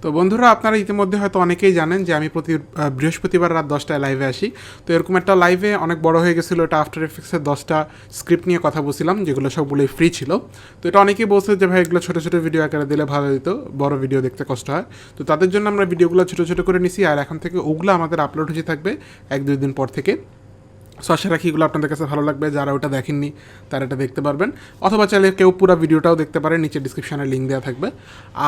তো বন্ধুরা, আপনারা ইতিমধ্যে হয়তো অনেকেই জানেন যে আমি প্রতি বৃহস্পতিবার রাত 10টায় লাইভে আসি। তো এরকম একটা লাইভে অনেক বড় হয়ে গেছিলো, এটা আফটার এফেক্টসের 10টা স্ক্রিপ্ট নিয়ে কথা বলছিলাম, যেগুলো সবগুলোই ফ্রি ছিল। তো এটা অনেকেই বলছে যে ভাই এগুলো ছোটো ছোটো ভিডিও আকারে দিলে ভালো হতো, বড় ভিডিও দেখতে কষ্ট হয়। তো তাদের জন্য আমরা ভিডিওগুলো ছোটো ছোটো করে নিছি, আর এখন থেকে ওগুলো আমাদের আপলোড হতে থাকবে 1-2 দিন পর থেকে। সো আশা রাখি এগুলো আপনাদের কাছে ভালো লাগবে, যারা ওটা দেখেননি তারা এটা দেখতে পারবেন, অথবা চাইলে কেউ পুরো ভিডিওটাও দেখতে পারেন, নিচে ডিসক্রিপশানে লিঙ্ক দেওয়া থাকবে।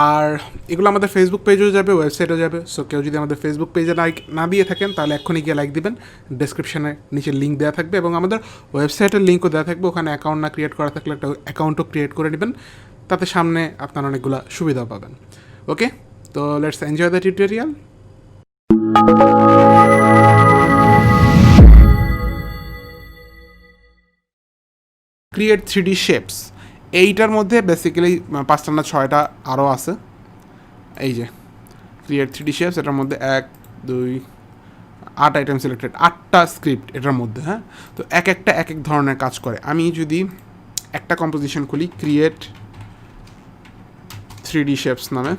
আর এগুলো আমাদের ফেসবুক পেজেও যাবে, ওয়েবসাইটেও যাবে। সো কেউ যদি আমাদের ফেসবুক পেজে লাইক না দিয়ে থাকেন তাহলে এক্ষুনি গিয়ে লাইক দিবেন, ডিসক্রিপশানে নিচে লিঙ্ক দেওয়া থাকবে, এবং আমাদের ওয়েবসাইটের লিঙ্কও দেওয়া থাকবে। ওখানে অ্যাকাউন্ট না ক্রিয়েট করা থাকলে একটা অ্যাকাউন্টও ক্রিয়েট করে নেবেন, তাতে সামনে আপনার অনেকগুলো সুবিধা পাবেন। ওকে, তো let's enjoy the tutorial. Create 3D shapes, এইটার মধ্যে বেসিক্যালি 5টা না 6টা আরও আছে। এই যে ক্রিয়েট 3D শেপস, এটার মধ্যে 1-2-8 আইটেম সিলেক্টেড, 8টা স্ক্রিপ্ট এটার মধ্যে। হ্যাঁ, তো একটা এক এক ধরনের কাজ করে। আমি যদি একটা কম্পোজিশন খুলি, ক্রিয়েট 3D শেপস নামে,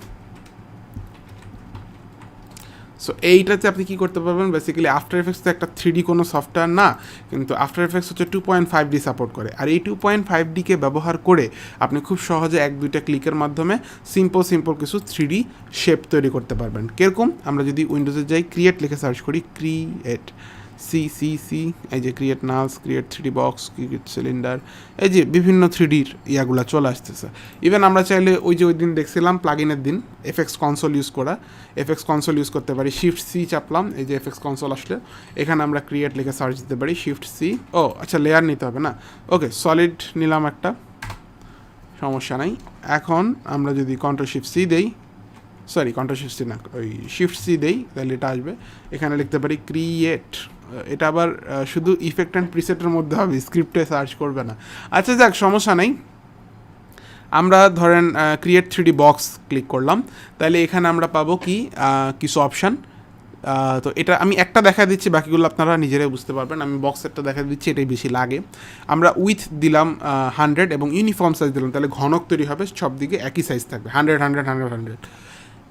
সো এইটাতে আপনি কী করতে পারবেন, বেসিক্যালি আফটার এফেক্টস তো একটা 3D কোনো সফটওয়্যার না, কিন্তু আফটার এফেক্টস হচ্ছে 2.5D সাপোর্ট করে। আর এই 2.5Dকে ব্যবহার করে আপনি খুব সহজে 1-2টা ক্লিকের মাধ্যমে সিম্পল কিছু 3D শেপ তৈরি করতে পারবেন। কীরকম, আমরা যদি উইন্ডোজে যাই, ক্রিয়েট লিখে সার্চ করি, ক্রিয়েট সি, এই যে create nulls, create 3D box, create cylinder, এই যে বিভিন্ন 3Dর ইয়াগুলো চলে আসতেছে। ইভেন আমরা চাইলে ওই দিন দেখছিলাম প্লাগইনের দিন, এফএক্স কনসোল ইউজ করা, এফএক্স কনসোল ইউজ করতে পারি। Shift C চাপলাম, এই যে এফএক্স কনসোল আসলে এখানে আমরা ক্রিয়েট লিখে সার্চ দিতে পারি, Shift C। ও আচ্ছা, লেয়ার নিতে হবে না, ওকে, সলিড নিলাম একটা, সমস্যা নাই। এখন আমরা যদি Ctrl+Shift+C দেই, সরি Ctrl+Shift+C না, ওই Shift+C দেই, তাহলে এটা আসবে। এখানে লিখতে পারি ক্রিয়েট, এটা আবার শুধু ইফেক্ট অ্যান্ড প্রিসেটের মধ্যে হবে, স্ক্রিপ্টে সার্চ করবে না। আচ্ছা যাক, সমস্যা নেই। আমরা ধরেন ক্রিয়েট 3D বক্স ক্লিক করলাম, তাহলে এখানে আমরা পাবো কি কিছু অপশান। তো এটা আমি একটা দেখা দিচ্ছি, বাকিগুলো আপনারা নিজেরাই বুঝতে পারবেন। আমি বক্সেরটা দেখা দিচ্ছি, এটাই বেশি লাগে। আমরা উইথ দিলাম 100 এবং ইউনিফর্ম সাইজ দিলাম, তাহলে ঘনক তৈরি হবে, সব দিকে একই সাইজ থাকবে, 100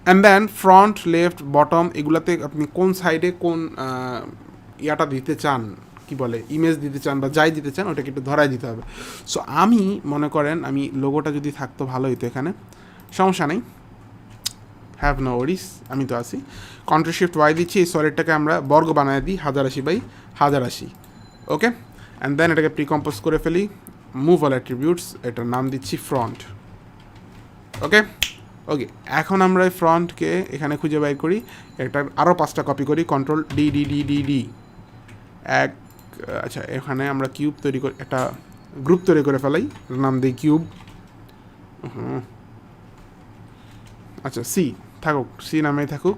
and then front, left, bottom, এগুলাতে আপনি কোন সাইডে কোন ইয়াটা দিতে চান, কি বলে, ইমেজ দিতে চান বা যাই দিতে চান, ওটাকে একটু ধরাই দিতে হবে। সো আমি মনে করেন আমি লোগোটা যদি থাকতো ভালো হতো এখানে, সমস্যা নেই, হ্যাভ নো ওয়ারিস, আমি তো আছি। Ctrl+Shift+Y দিচ্ছি, এই সলিডটাকে আমরা বর্গ বানায় দিই 1080x1080, ওকে। অ্যান্ড দেন এটাকে প্রিকম্পোজ করে ফেলি, মুভ অল অ্যাট্রিবিউটস, এটার নাম দিচ্ছি ফ্রন্ট, ওকে। এখন আমরা এই ফ্রন্টকে এখানে খুঁজে বাইর করি, এটা আরও 5টা কপি করি, Ctrl+D এক, আচ্ছা এখানে আমরা কিউব তৈরি করে একটা গ্রুপ তৈরি করে ফেলাই, নাম দিই কিউব। আচ্ছা সি থাকুক, সি নামেই থাকুক।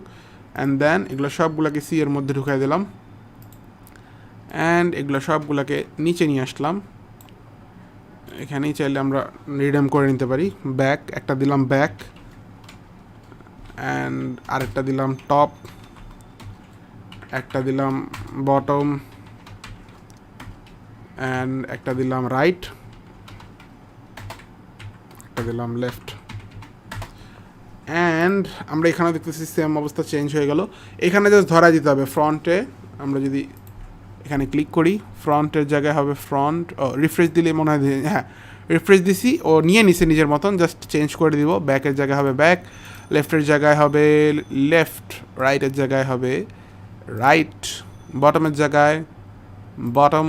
অ্যান্ড দেন এগুলো সবগুলোকে সি এর মধ্যে ঢুকাই দিলাম, অ্যান্ড এগুলো সবগুলোকে নিচে নিয়ে আসলাম। এখানেই চাইলে আমরা রিডেম করে নিতে পারি, ব্যাক একটা দিলাম, ব্যাক, অ্যান্ড আরেকটা দিলাম টপ, একটা দিলাম বটম, অ্যান্ড একটা দিলাম রাইট, একটা দিলাম লেফট। অ্যান্ড আমরা এখানে দেখতেছি সেম অবস্থা চেঞ্জ হয়ে গেল। এখানে জাস্ট ধরা দিতে হবে ফ্রন্টে, আমরা যদি এখানে ক্লিক করি, ফ্রন্টের জায়গায় হবে ফ্রন্ট, ও রিফ্রেশ দিলে মনে হয়, হ্যাঁ রিফ্রেশ দিছি, ও নিয়ে নিছে নিজের মতন, জাস্ট চেঞ্জ করে দিব। ব্যাকের জায়গায় হবে ব্যাক, লেফটের জায়গায় হবে লেফট, রাইটের জায়গায় হবে রাইট, বটমের জায়গায় বটম,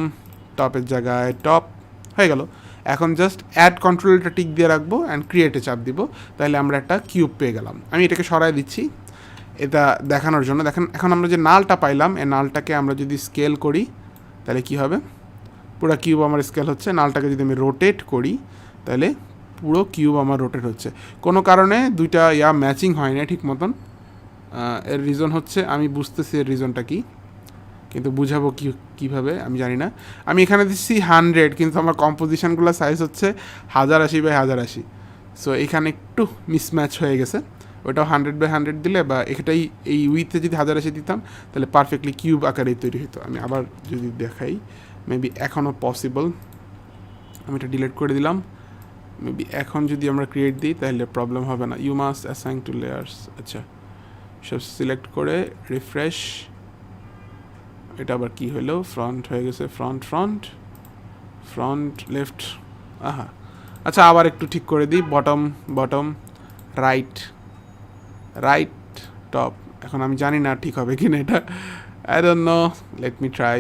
টপের জায়গায় টপ, হয়ে গেল। এখন জাস্ট অ্যাড কন্ট্রোলটা টিক দিয়ে রাখবো অ্যান্ড ক্রিয়েটে চাপ দিব, তাহলে আমরা একটা কিউব পেয়ে গেলাম। আমি এটাকে সরাই দিচ্ছি এটা দেখানোর জন্য। দেখেন এখন আমরা যে নালটা পাইলাম, এই নালটাকে আমরা যদি স্কেল করি তাহলে কি হবে, পুরো কিউব আমার স্কেল হচ্ছে। নালটাকে যদি আমি রোটেট করি তাহলে পুরো কিউব আমার রোটেট হচ্ছে। কোনো কারণে দুইটা ম্যাচিং হয় না ঠিক মতন, এর রিজন হচ্ছে, আমি বুঝতেছি এর রিজনটা কি, কিন্তু বুঝাবো কীভাবে আমি জানি না। আমি এখানে দিচ্ছি 100, কিন্তু আমার কম্পোজিশনগুলো সাইজ হচ্ছে 1080x1080, সো এখানে একটু মিসম্যাচ হয়ে গেছে। ওটাও 100x100 দিলে, বা এটাই এই উইথে যদি 1080 দিতাম তাহলে পারফেক্টলি কিউব আকারেই তৈরি হতো। আমি আবার যদি দেখাই, মেবি এখনও পসিবল, আমি এটা ডিলিট করে দিলাম। মেবি এখন যদি আমরা ক্রিয়েট দিই তাহলে প্রবলেম হবে না, you must assign to layers, আচ্ছা সব সিলেক্ট করে রিফ্রেশ, এটা আবার কি হলো, ফ্রন্ট হয়ে গেছে, ফ্রন্ট লেফট, আহা আচ্ছা আবার একটু ঠিক করে দিই, বটম রাইট টপ। এখন আমি জানি না ঠিক হবে কিনা এটা, I don't know, let me try,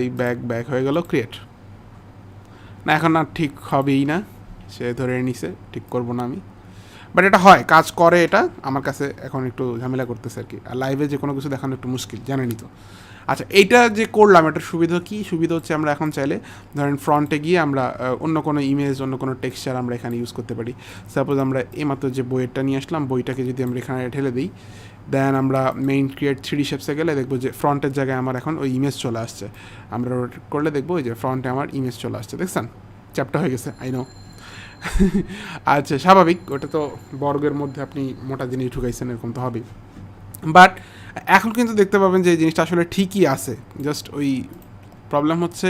back হয়ে গেল, ক্রিয়েট। না এখন আর ঠিক হবেই না, সে ধরে নিছে, ঠিক করবো না আমি, বাট এটা হয়, কাজ করে এটা। আমার কাছে এখন একটু ঝামেলা করতেছে আর কি, আর লাইভে যে কোনো কিছু দেখানো একটু মুশকিল, জানেনই তো। আচ্ছা এইটা যে করলাম, এটার সুবিধা কি? সুবিধা হচ্ছে আমরা এখন চাইলে ধরেন ফ্রন্টে গিয়ে আমরা অন্য কোনো ইমেজ, অন্য কোনো টেক্সচার আমরা এখানে ইউজ করতে পারি। সাপোজ আমরা এইমাত্র যে বইয়েরটা নিয়ে আসলাম, বইটাকে যদি আমরা এখানে ঠেলে দিই, দেন আমরা মেইন ক্রিয়েট 3D শেপসে গেলে দেখবো যে ফ্রন্টের জায়গায় আমার এখন ওই ইমেজ চলে আসছে। আমরা রোটেট করলে দেখবো ওই যে ফ্রন্টে আমার ইমেজ চলে আসছে, দেখছেন? চ্যাপটা হয়ে গেছে, আই নো। আচ্ছা স্বাভাবিক, ওটা তো বর্গের মধ্যে আপনি মোটা জিনিস ঢুকাইছেন, এরকম তো হবেই। বাট এখন কিন্তু দেখতে পাবেন যে এই জিনিসটা আসলে ঠিকই আছে, জাস্ট ওই প্রবলেম হচ্ছে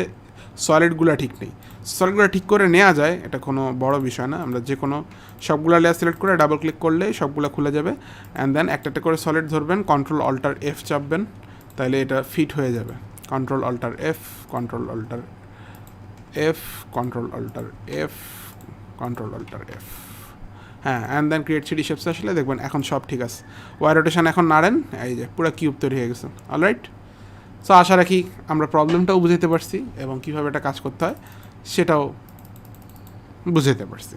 সলিডগুলো ঠিক নেই। সলিডগুলো ঠিক করে নেওয়া যায়, এটা কোনো বড় বিষয় না। আমরা যে কোনো সবগুলো লেয়ার সিলেক্ট করে ডাবল ক্লিক করলে সবগুলো খুলে যাবে, অ্যান্ড দেন একটা একটা করে সলিড ধরবেন, কন্ট্রোল অল্টার এফ চাপবেন, তাহলে এটা ফিট হয়ে যাবে। Control alt F, control alt F, control alt F, control alt F, হ্যাঁ, and then create 3D shapes আসলে দেখবেন এখন সব ঠিক আছে। ওয়াই রোটেশন এখন নাড়েন, এই যে পুরো কিউব তৈরি হয়ে গেছে। অলরাইট, সো আশা রাখি আমরা প্রবলেমটাও বুঝাতে পারছি এবং কীভাবে এটা কাজ করতে হয় সেটাও বুঝাতে পারছি।